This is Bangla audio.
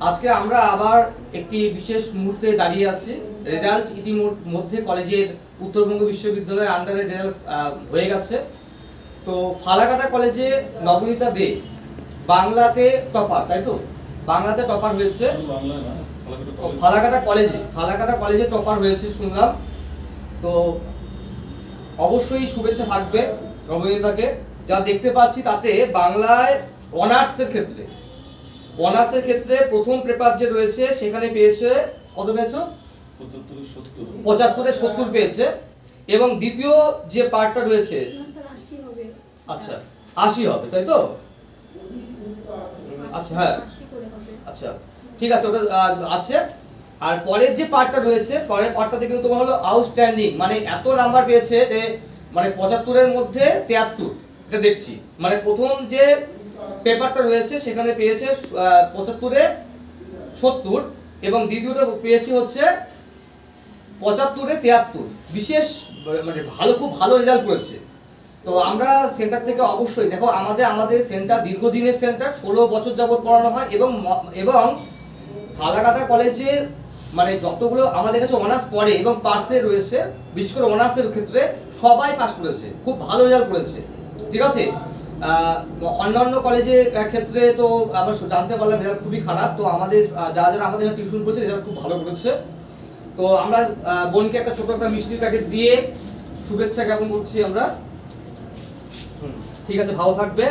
আজকে আমরা আবার একটি বিশেষ মুহূর্তে দাঁড়িয়ে আছি। রেজাল্ট ইতিমধ্যে কলেজের উত্তরবঙ্গ বিশ্ববিদ্যালয়ের আন্ডারে রেজাল্ট হয়ে গেছে। তো ফালাকাটা কলেজে নবনীতা দে বাংলাতে টপার, তাই তো? বাংলাতে টপার হয়েছে। ফালাকাটা কলেজে টপার হয়েছে শুনলাম। তো অবশ্যই শুভেচ্ছা থাকবে নবনীতাকে। যা দেখতে পাচ্ছি তাতে বাংলায় অনার্সের ক্ষেত্রে প্রথম পেপার যে রয়েছে সেখানে পেয়েছে কত পেয়েছো? 75-এ 70 পেয়েছে। এবং দ্বিতীয় যে পার্টটা রয়েছে আচ্ছা 80 হবে, তাই তো? আচ্ছা হ্যাঁ আচ্ছা ঠিক আছে, ওটা আছে। আর পরের যে পার্টটা রয়েছে, পরের পার্টটাতে কিন্তু তোমার হলো আউটস্ট্যান্ডিং, মানে এত নাম্বার পেয়েছে যে মানে 75-এর মধ্যে 73, এটা দেখছি। মানে প্রথম যে পেপারটা রয়েছে সেখানে পেয়েছে 75-এ 70 এবং দ্বিতীয়টা পেয়েছে হচ্ছে 75-এ 73। বিশেষ মানে খুব ভালো রেজাল্ট করেছে। তো আমরা সেন্টার থেকে অবশ্যই দেখো, আমাদের সেন্টার দীর্ঘদিনের সেন্টার, 16 বছর যাবত পড়ানো হয় এবং ফালাকাটা কলেজের মানে যতগুলো আমাদের কাছে অনার্স পড়ে এবং পাশে রয়েছে, বিশেষ করে অনার্সের ক্ষেত্রে সবাই পাস করেছে, খুব ভালো রেজাল্ট করেছে। ঠিক আছে, অন্যান্য কলেজের ক্ষেত্রে তো আমরা জানতে পারলাম রেজাল্ট খুবই খারাপ। তো আমাদের যারা আমাদের টিউশন করেছে রেজাল্ট খুব ভালো করেছে। তো আমরা বোনকে একটা ছোট একটা মিষ্টির প্যাকেট দিয়ে শুভেচ্ছা জ্ঞাপন করছি আমরা। ঠিক আছে, ভালো থাকবে।